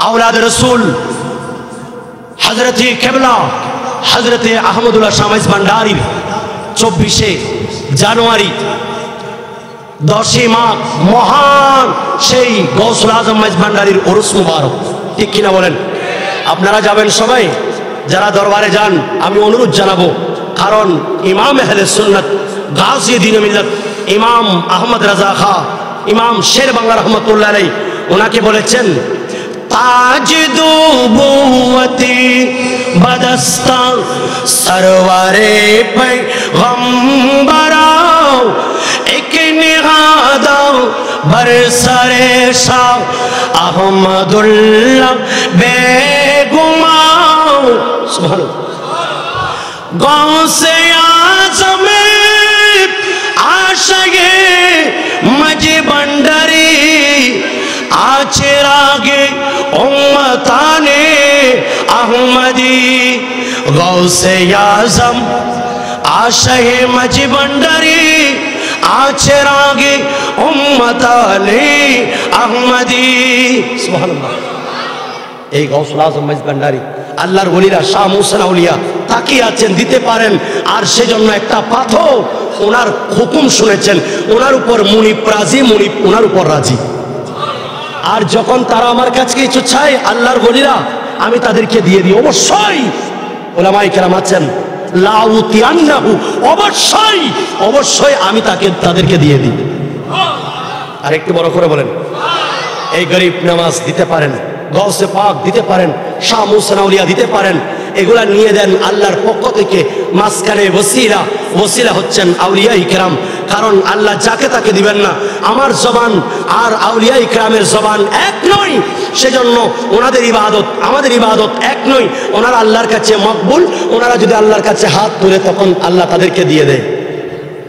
औलाद रसूल हजरत केबला हजरत अहमदुल्लाह शाह मइज भांडारी 24 জানুয়ারি 10 माघ महान সেই গৌসুল আজম মইজ ভান্ডারীর উরুস মুবারক ঠিক কিনা বলেন আপনারা যাবেন সবাই যারা দরবারে যান আমি অনুরোধ জানাবো কারণ ইমাম আহলে সুন্নাত গাজী দ্বীন মিল্লাত ইমাম আহমদ রাজা খা ইমাম শের বাংলা রহমাতুল্লাহ আলাইহি ওনাকে বলেছেন ताज दुबुवती बदस्ता सरवरे पैगंबराओ एक निगादाओ बरसरे शाह अहमदुल्लाह बेगुमाओ सुभान गौसे आज़म आशिक़े मजी भंडारी आचिरागे उम्मताने अहमदी गौसे आज़म आशिक़े मजी भंडारी आचिरागे उम्मताने अहमदी सुभान अल्लाह এই গৌসুল আজম মইজ ভান্ডারী আল্লাহর ওলিরা শাহ মুহসিন আউলিয়া তাকিয়ে আছেন দিতে পারেন আর সেজন্য একটা পাথর ওনার হুকুম শুনেছেন ওনার উপর মুনিব রাজি মুনিব ওনার উপর রাজি আর যখন তারা আমার কাছে কিছু চায় আল্লাহর ওলিরা আমি তাদেরকে দিয়ে দিই অবশ্যই উলামায়ে কেরাম আছেন লাউতিয়ান্নাহু অবশ্যই অবশ্যই আমি তাদেরকে দিয়ে দিই আর একটু বড় করে বলেন এই গরিব নামাজ দিতে পারেন গৌসে পাক দিতে পারেন শাহ মুহসিন আউলিয়া দিতে পারেন এগুলা নিয়ে দেন আল্লাহর পক্ষ থেকে মাঝখানে ওসিলা হচ্ছেন আউলিয়ায়ে কেরাম কারণ আল্লাহ যাকে তাকে দিবেন না আমার জবান আর আউলিয়ায়ে কেরামের জবান এক নয় সেজন্য ওনাদের ইবাদত আমাদের ইবাদত এক নয় ওনারা আল্লাহর কাছে মকবুল ওনারা যদি আল্লাহর কাছে হাত তুলে তখন আল্লাহ তাদেরকে দিয়ে দেয়